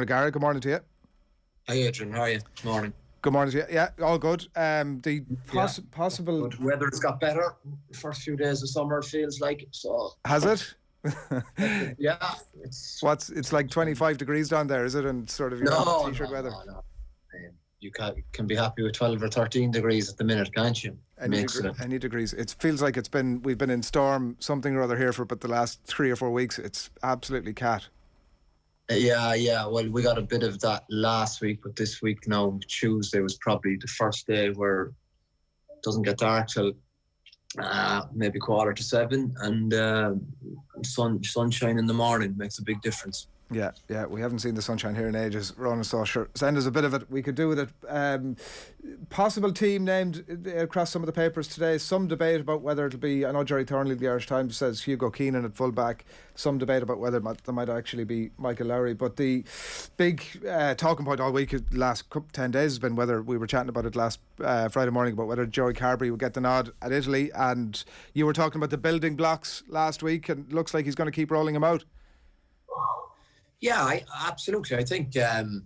O'Gara, good morning to you. Hi Adrian, how are you? Morning. Good morning to you. Yeah, all good. The possible... Good. Weather's got better. The first few days of summer feels like, so... Has it? Yeah. It's like 25 degrees down there, is it? And sort of t-shirt weather? No. You can be happy with 12 or 13 degrees at the minute, can't you? Any degrees. It feels like we've been in storm something or other here for but the last 3 or 4 weeks. It's absolutely cat. Yeah. Well, we got a bit of that last week, but this week now, Tuesday was probably the first day where it doesn't get dark till maybe 6:45, and sunshine in the morning makes a big difference. Yeah, we haven't seen the sunshine here in ages. Ronan, so sure, send us a bit of it. We could do with it. Possible team named across some of the papers today. Some debate about whether it'll be, I know Jerry Thornley of the Irish Times says Hugo Keenan at fullback. Some debate about whether there might actually be Michael Lowry. But the big talking point all week, last 10 days, has been whether, we were chatting about it last Friday morning, about whether Joey Carbery would get the nod at Italy. And you were talking about the building blocks last week, and it looks like he's going to keep rolling them out. Yeah, absolutely. I think the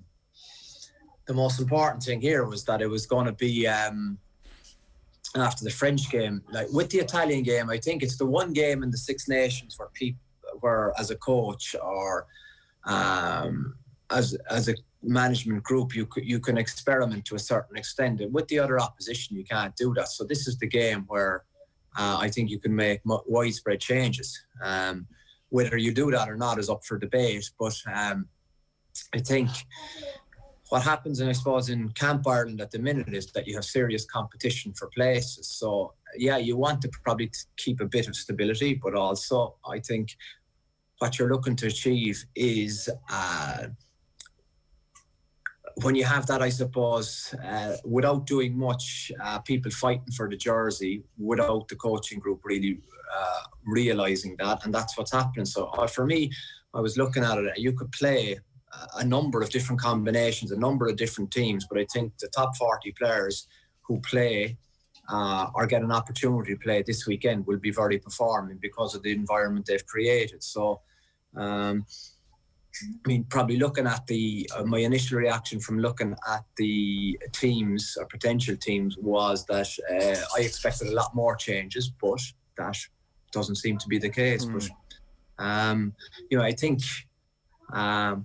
most important thing here was that it was going to be after the French game. Like with the Italian game, I think it's the one game in the Six Nations where as a coach or as a management group, you can experiment to a certain extent. And with the other opposition, you can't do that. So this is the game where I think you can make widespread changes. Whether you do that or not is up for debate. But I think what happens, and I suppose in Camp Ireland at the minute, is that you have serious competition for places. So, yeah, you want to probably keep a bit of stability, but also I think what you're looking to achieve is when you have that, I suppose, without doing much, people fighting for the jersey, without the coaching group really realising that, and that's what's happening. So for me, I was looking at it, you could play a number of different combinations, a number of different teams, but I think the top 40 players who play or get an opportunity to play this weekend will be very performing because of the environment they've created. So I mean, probably looking at my initial reaction from looking at the teams or potential teams was that I expected a lot more changes, but that doesn't seem to be the case. But I think I've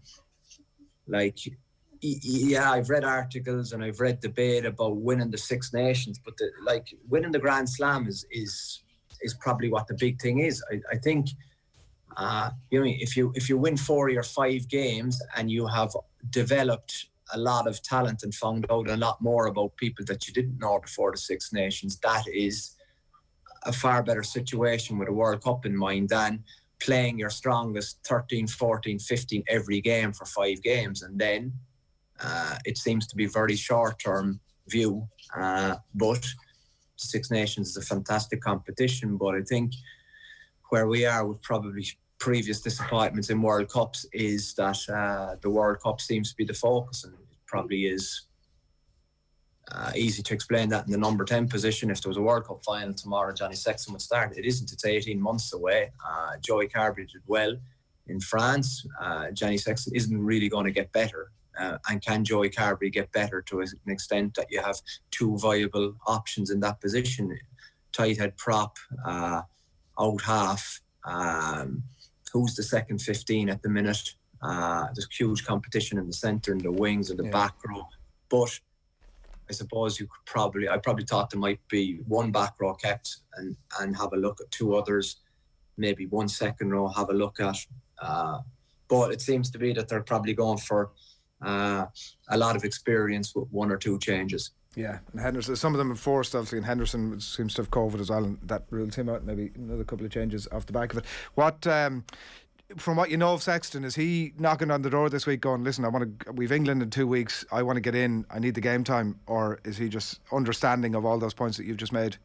read articles and I've read debate about winning the Six Nations, but winning the Grand Slam is probably what the big thing is. I think. If you win 4 or 5 games and you have developed a lot of talent and found out a lot more about people that you didn't know before the Six Nations, that is a far better situation with a World Cup in mind than playing your strongest 13, 14, 15 every game for 5 games. And then it seems to be very short-term view. But Six Nations is a fantastic competition, but I think where we are with probably previous disappointments in World Cups is that the World Cup seems to be the focus, and it probably is easy to explain that in the number 10 position. If there was a World Cup final tomorrow, Johnny Sexton would start. It isn't. It's 18 months away. Joey Carbery did well in France. Johnny Sexton isn't really going to get better. And can Joey Carbery get better to an extent that you have 2 viable options in that position? Tight head prop, out half. Who's the second 15 at the minute? There's huge competition in the centre and the wings and the back row. But I suppose I probably thought there might be 1 back row kept and have a look at 2 others, maybe 1 second row, have a look at. But it seems to be that they're probably going for a lot of experience with 1 or 2 changes. Yeah, and Henderson, some of them have forced, obviously, and Henderson seems to have COVID as well, and that rules him out. Maybe another couple of changes off the back of it. What, from what you know of Sexton, is he knocking on the door this week going, listen, we've England in 2 weeks, I want to get in, I need the game time, or is he just understanding of all those points that you've just made?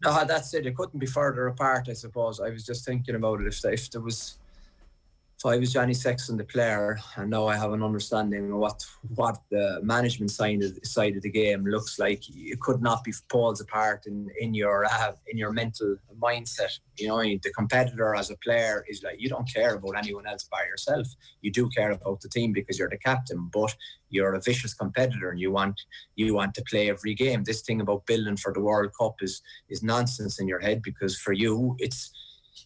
No, that's it. It couldn't be further apart, I suppose. I was just thinking about it. If there was if I was Johnny Sexton, the player, and now I have an understanding of what the management side of the game looks like, it could not be poles apart in your mental mindset. You know, the competitor as a player is like, you don't care about anyone else by yourself. You do care about the team because you're the captain, but you're a vicious competitor and you want to play every game. This thing about building for the World Cup is nonsense in your head, because for you it's,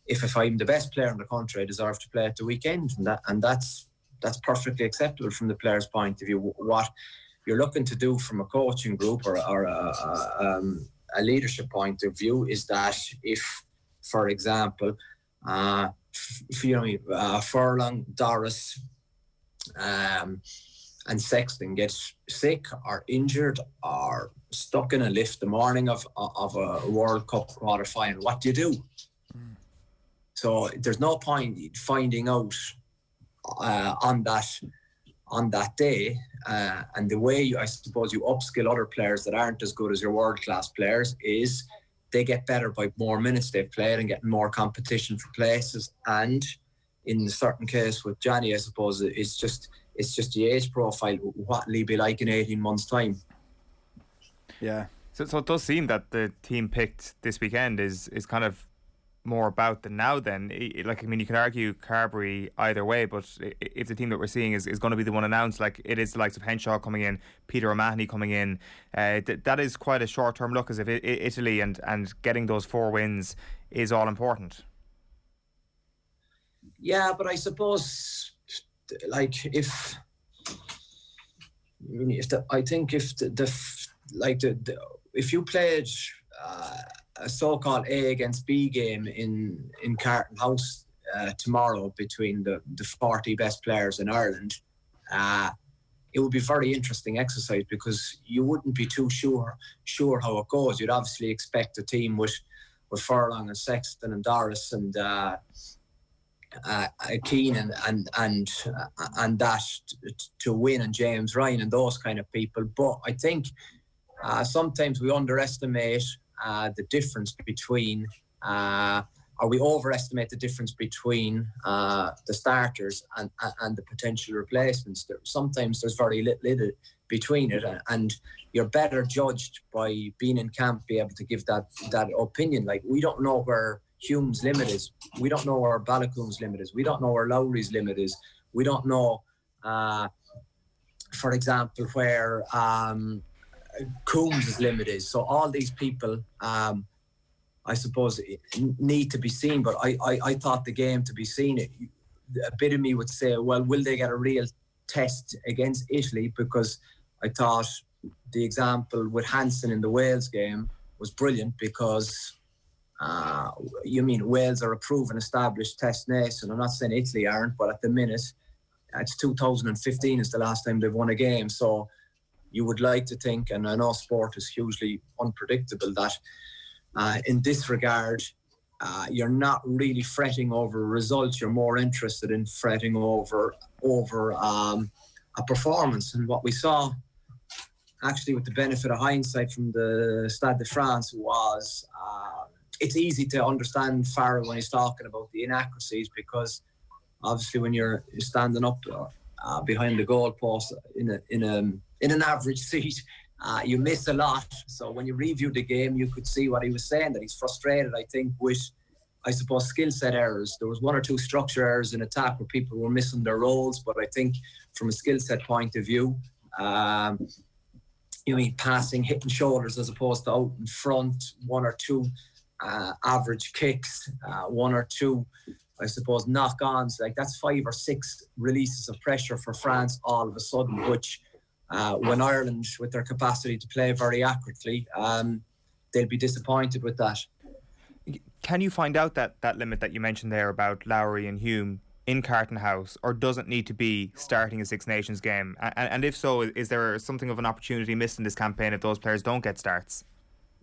if I'm the best player in the country, I deserve to play at the weekend, and that's perfectly acceptable from the player's point of view. What you're looking to do from a coaching group or a leadership point of view is that if, for example, Furlong, Doris, and Sexton get sick or injured or stuck in a lift the morning of a World Cup quarter final, what do you do? So there's no point finding out on that day, and the way I suppose you upskill other players that aren't as good as your world-class players is they get better by more minutes they've played and getting more competition for places. And in a certain case with Johnny, I suppose it's just the age profile. What will he be like in 18 months' time? Yeah. So it does seem that the team picked this weekend is kind of more about the now then. Like, I mean, you can argue Carbery either way, but if the team that we're seeing is going to be the one announced, like it is the likes of Henshaw coming in, Peter O'Mahony coming in, that is quite a short-term look, as if Italy and getting those 4 wins is all important. Yeah, but I suppose, like, if you played a so-called A against B game in Carton House tomorrow between the 40 best players in Ireland, it would be a very interesting exercise, because you wouldn't be too sure how it goes. You'd obviously expect a team with Furlong and Sexton and Doris and Keenan and that to win, and James Ryan and those kind of people. But I think sometimes we underestimate the difference between, or we overestimate the difference between the starters and the potential replacements. Sometimes there's very little between it, and you're better judged by being in camp, be able to give that opinion. Like, we don't know where Hume's limit is. We don't know where Balakoon's limit is. We don't know where Lowry's limit is. We don't know, for example, where Coombs' limit is. So all these people, I suppose, need to be seen. But I thought the game to be seen, a bit of me would say, well, will they get a real test against Italy? Because I thought the example with Hansen in the Wales game was brilliant, because Wales are a proven, established test nation. I'm not saying Italy aren't, but at the minute, it's 2015 is the last time they've won a game. So you would like to think, and I know sport is hugely unpredictable, that in this regard, you're not really fretting over results. You're more interested in fretting over a performance. And what we saw, actually, with the benefit of hindsight from the Stade de France, was it's easy to understand Farrell when he's talking about the inaccuracies, because obviously when you're standing up behind the goalpost in an average seat, you miss a lot. So when you review the game, you could see what he was saying, that he's frustrated, I think, with, I suppose, skill set errors. There was 1 or 2 structure errors in attack where people were missing their roles, but I think from a skill set point of view, passing, hitting shoulders as opposed to out in front, 1 or 2 average kicks, 1 or 2, I suppose, knock-ons. Like, that's 5 or 6 releases of pressure for France all of a sudden, which when Ireland, with their capacity to play very accurately, they'll be disappointed with that. Can you find out that limit that you mentioned there about Lowry and Hume in Carton House, or does it need to be starting a Six Nations game? And if so, is there something of an opportunity missed in this campaign if those players don't get starts?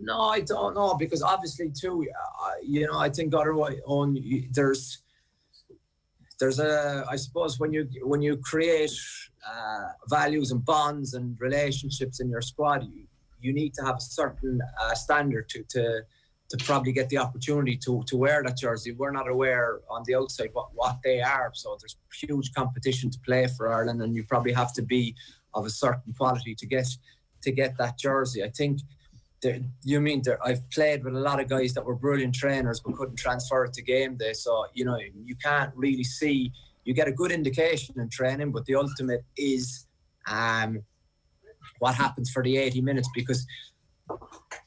No, I don't know, because obviously too, I think otherwise there's a, I suppose, when you create values and bonds and relationships in your squad, you need to have a certain standard probably get the opportunity to wear that jersey. We're not aware on the outside what they are. So there's huge competition to play for Ireland, and you probably have to be of a certain quality to get that jersey. I think I've played with a lot of guys that were brilliant trainers but couldn't transfer it to game day. So, you can't really see. You get a good indication in training, but the ultimate is what happens for the 80 minutes, because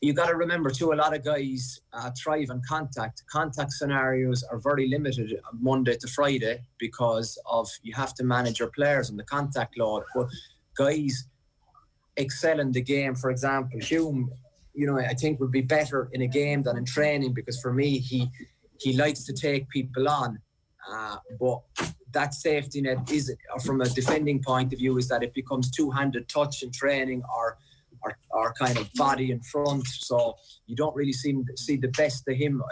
you got to remember too, a lot of guys thrive on contact. Contact scenarios are very limited Monday to Friday because of you have to manage your players and the contact load. But guys excel in the game. For example, Hume, I think would be better in a game than in training, because for me, he likes to take people on. But that safety net is, from a defending point of view, is that it becomes two-handed touch in training or kind of body in front, so you don't really see the best of him.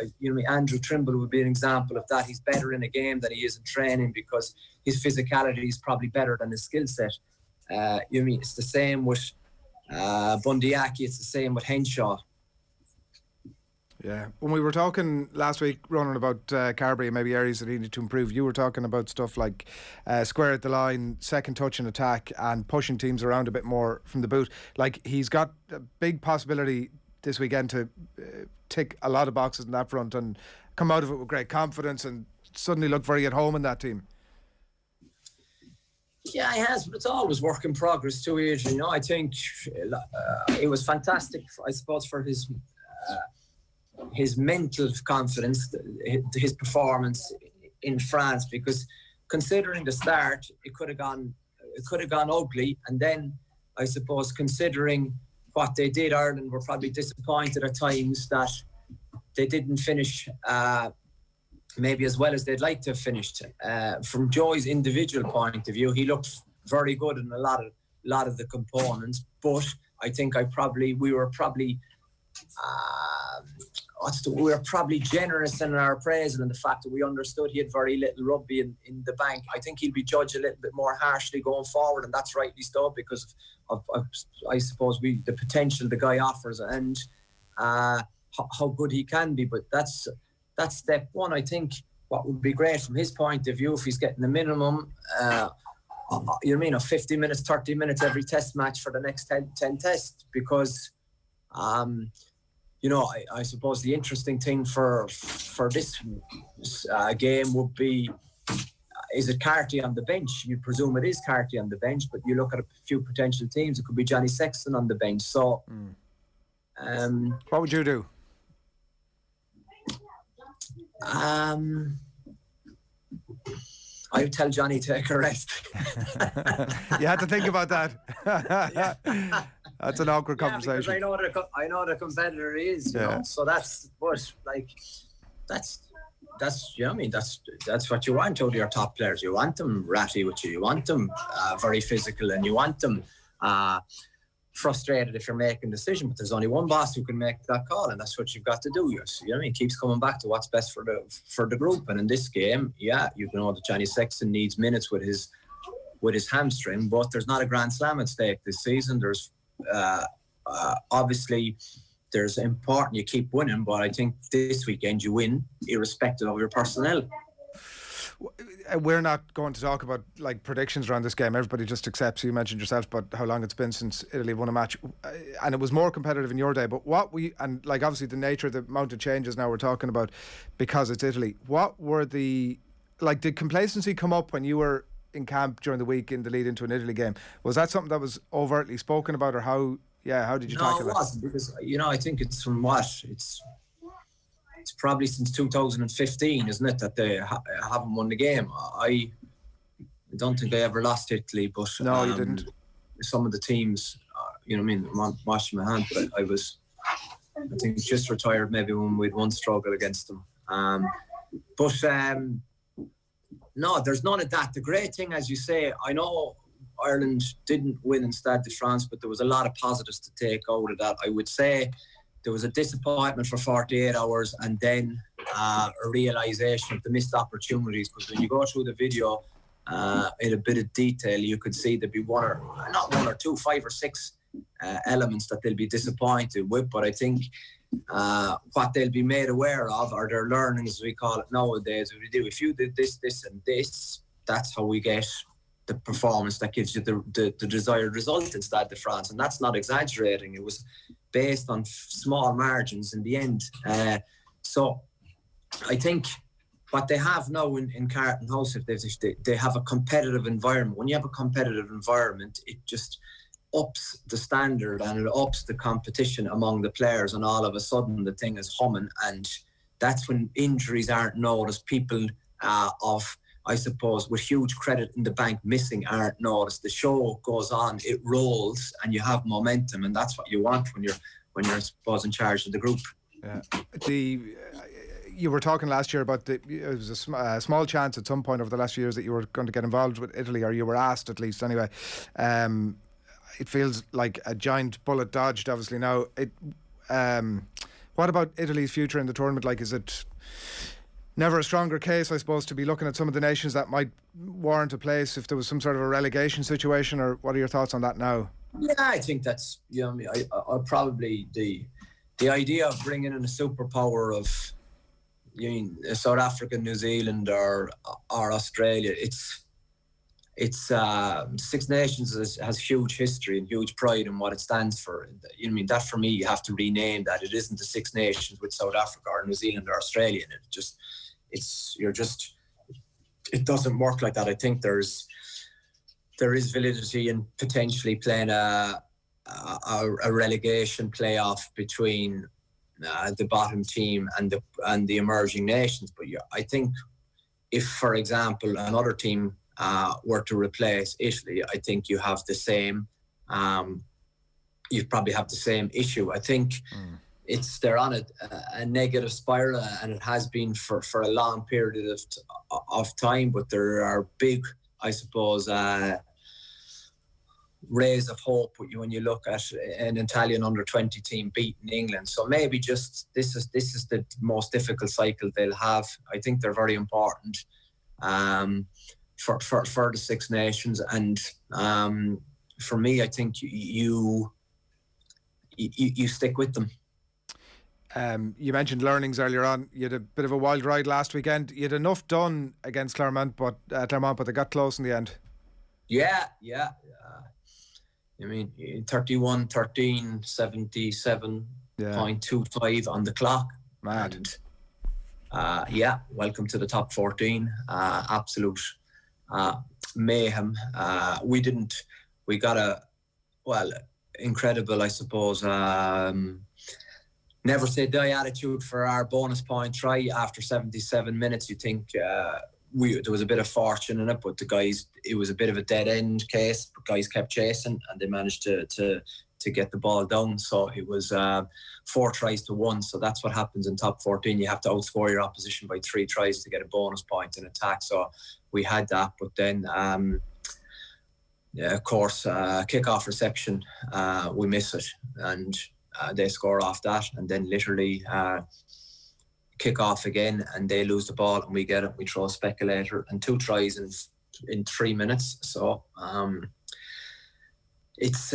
Andrew Trimble would be an example of that. He's better in a game than he is in training because his physicality is probably better than his skill set. It's the same with Bundyaki, it's the same with Henshaw. Yeah, when we were talking last week, Ronan, about Carbery and maybe areas that he needed to improve, you were talking about stuff like square at the line, second touch and attack, and pushing teams around a bit more from the boot. Like, he's got a big possibility this weekend to tick a lot of boxes in that front and come out of it with great confidence and suddenly look very at home in that team. Yeah, he has, but it's always work in progress too, Adrian. I think it was fantastic, I suppose, for his mental confidence, his performance in France, because considering the start, it could have gone ugly, and then I suppose considering what they did, Ireland were probably disappointed at times that they didn't finish maybe as well as they'd like to have finished. From Joey's individual point of view, he looked very good in a lot of the components, but I think we were probably generous in our appraisal, and the fact that we understood he had very little rugby in the bank. I think he'll be judged a little bit more harshly going forward, and that's rightly so, because of I suppose the potential the guy offers and how good he can be. But that's step one. I think what would be great from his point of view, if he's getting the minimum, of 50 minutes, 30 minutes every test match for the next 10 tests, because I suppose the interesting thing for this game would be, is it Carty on the bench? You presume it is Carty on the bench, but you look at a few potential teams, it could be Johnny Sexton on the bench. So, what would you do? I would tell Johnny to take a rest. You had to think about that. That's an awkward conversation. I know the competitor is, you know. So that's what you want out of your top players. You want them ratty with you. You want them very physical, and you want them frustrated if you're making a decision. But there's only one boss who can make that call, and that's what you've got to do. He keeps coming back to what's best for the group. And in this game, that Johnny Sexton needs minutes with his hamstring, but there's not a Grand Slam at stake this season. There's obviously there's important you keep winning, but I think this weekend you win irrespective of your personnel. We're not going to talk about predictions around this game. Everybody just accepts. You mentioned yourself about how long it's been since Italy won a match, and it was more competitive in your day. But obviously the nature of the amount of changes now we're talking about because it's Italy. What were did complacency come up when you were in camp during the week in the lead into an Italy game? Was that something that was overtly spoken about, or how did you tackle that? No, it wasn't, because I think it's from it's probably since 2015, isn't it, that they haven't won the game. I don't think they ever lost Italy, but no, you didn't. Some of the teams, I'm washing my hand, but I think just retired maybe when we'd one struggle against them. No, there's none of that. The great thing, as you say, I know Ireland didn't win in Stade de France, but there was a lot of positives to take out of that. I would say there was a disappointment for 48 hours, and then a realisation of the missed opportunities, because when you go through the video in a bit of detail, you could see there'd be 5 or 6 elements that they'll be disappointed with, but I think what they'll be made aware of are their learnings, as we call it nowadays. If you did this, this and this, that's how we get the performance that gives you the desired result in Stade de France. And that's not exaggerating. It was based on small margins in the end. So I think what they have now in Carton House, if they have a competitive environment. When you have a competitive environment, it just ups the standard and it ups the competition among the players, and all of a sudden the thing is humming, and that's when injuries aren't noticed. People I suppose, with huge credit in the bank missing aren't noticed. The show goes on, it rolls, and you have momentum, and that's what you want when you're I suppose, in charge of the group. Yeah. You were talking last year about it was a small chance at some point over the last few years that you were going to get involved with Italy, or you were asked at least anyway. It feels like a giant bullet dodged, obviously now. What about Italy's future in the tournament? Like, is it never a stronger case, I suppose, to be looking at some of the nations that might warrant a place if there was some sort of a relegation situation, or what are your thoughts on that now? Yeah, I think that's, I probably the idea of bringing in a superpower of South Africa, New Zealand, or Australia. It's Six Nations has huge history and huge pride in what it stands for. That for me, you have to rename that. It isn't the Six Nations with South Africa or New Zealand or Australia in it. It doesn't work like that. I think there is validity in potentially playing a relegation playoff between the bottom team and the emerging nations. But I think if, for example, another team were to replace Italy, I think you have the same. You probably have the same issue. I think they're on a negative spiral, and it has been for a long period of time. But there are big, I suppose, rays of hope when you look at an Italian under-20 team beating England. So maybe just this is the most difficult cycle they'll have. I think they're very important for the Six Nations, and for me, I think you stick with them. You mentioned learnings earlier on. You had a bit of a wild ride last weekend. You had enough done against Clermont, but they got close in the end. Yeah. 31-13, 77.25 on the clock. Mad. And, welcome to the top 14. Absolute mayhem. We got incredible, I suppose, never say die attitude for our bonus point try after 77 minutes. You think there was a bit of fortune in it, but the guys, it was a bit of a dead end case, but guys kept chasing and they managed to get the ball down. So it was 4 tries to 1. So that's what happens in top 14. You have to outscore your opposition by 3 tries to get a bonus point in attack. So we had that, but then of course kick-off reception, we miss it, and they score off that, and then literally kick off again and they lose the ball and we get it. We throw a speculator and 2 tries in 3 minutes. So it's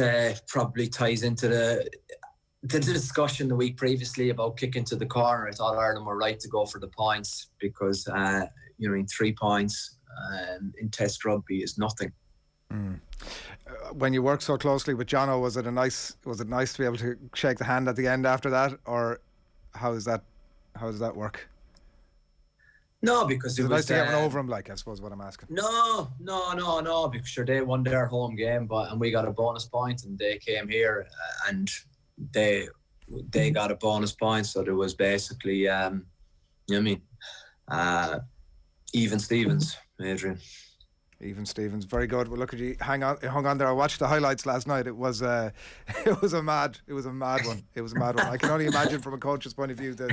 probably ties into the discussion the week previously about kicking to the corner. I thought Ireland were right to go for the points because 3 points in Test rugby is nothing. When you work so closely with Jono, was it nice to be able to shake the hand at the end after that, or how does that work? No, because it was nice to get one over him, like, I suppose what I'm asking. No, because sure, they won their home game, and we got a bonus point, and they came here and they got a bonus point, so there was basically even Stevens, Adrian. Even Stevens, very good. Well, look at you, hung on there. I watched the highlights last night. It was a mad one. I can only imagine from a coach's point of view that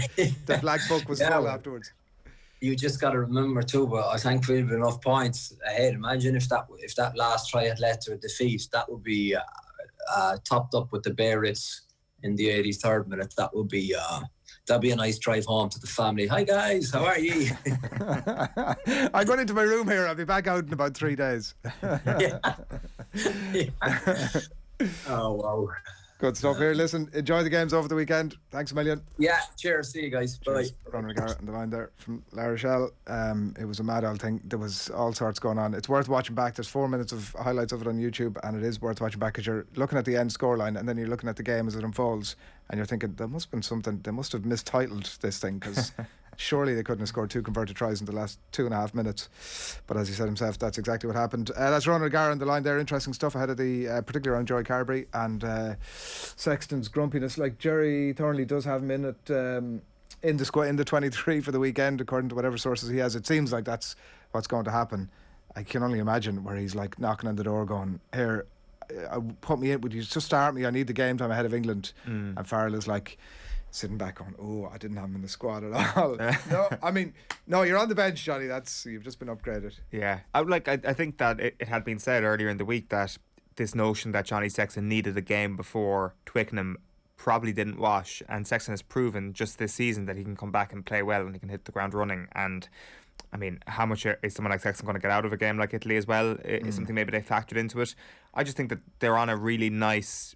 the black book was full afterwards. You just got to remember too, but I think we have enough points ahead. Imagine if that last try had led to a defeat, that would be topped up with the Bearits in the 83rd minute. That would be that'd be a nice drive home to the family. Hi guys, how are you? I'm going into my room here. I'll be back out in about 3 days. Yeah. Oh wow. Good stuff here. Listen, enjoy the games over the weekend. Thanks a million. Yeah, cheers. See you guys. Bye. Ronan O'Gara on the line there from La Rochelle. It was a mad old thing. There was all sorts going on. It's worth watching back. There's 4 minutes of highlights of it on YouTube, and it is worth watching back because you're looking at the end scoreline and then you're looking at the game as it unfolds, and you're thinking there must have been something. They must have mistitled this thing because surely they couldn't have scored 2 converted tries in the last 2.5 minutes. But as he said himself, that's exactly what happened. That's Ronan O'Gara on the line there. Interesting stuff ahead of the, particularly around Joey Carbery and Sexton's grumpiness. Like Jerry Thornley does have him in at in the 23 for the weekend, according to whatever sources he has. It seems like that's what's going to happen. I can only imagine where he's like knocking on the door, going, "Here, put me in. Would you just start me? I need the game time ahead of England." And Farrell is like sitting back going, "Oh, I didn't have him in the squad at all." No, you're on the bench, Johnny. You've just been upgraded. Yeah, I think that it had been said earlier in the week that this notion that Johnny Sexton needed a game before Twickenham probably didn't wash, and Sexton has proven just this season that he can come back and play well and he can hit the ground running. And I mean, how much is someone like Sexton going to get out of a game like Italy as well? Is something maybe they factored into it. I just think that they're on a really nice...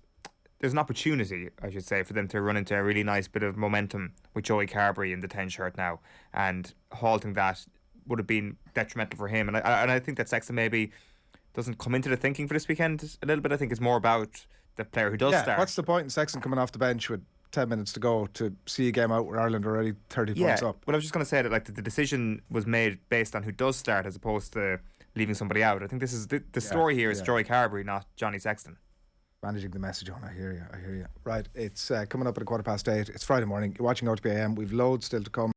There's an opportunity, I should say, for them to run into a really nice bit of momentum with Joey Carbery in the 10 shirt now, and halting that would have been detrimental for him. And I think that Sexton maybe doesn't come into the thinking for this weekend a little bit. I think it's more about the player who does start. What's the point in Sexton coming off the bench with 10 minutes to go to see a game out where Ireland are already 30 points up? Well, I was just going to say that the decision was made based on who does start as opposed to leaving somebody out. I think this is the story here is Joey Carbery, not Johnny Sexton. Managing the message on. I hear you. Right, it's coming up at 8:15. It's Friday morning. You're watching OTB AM. We've loads still to come.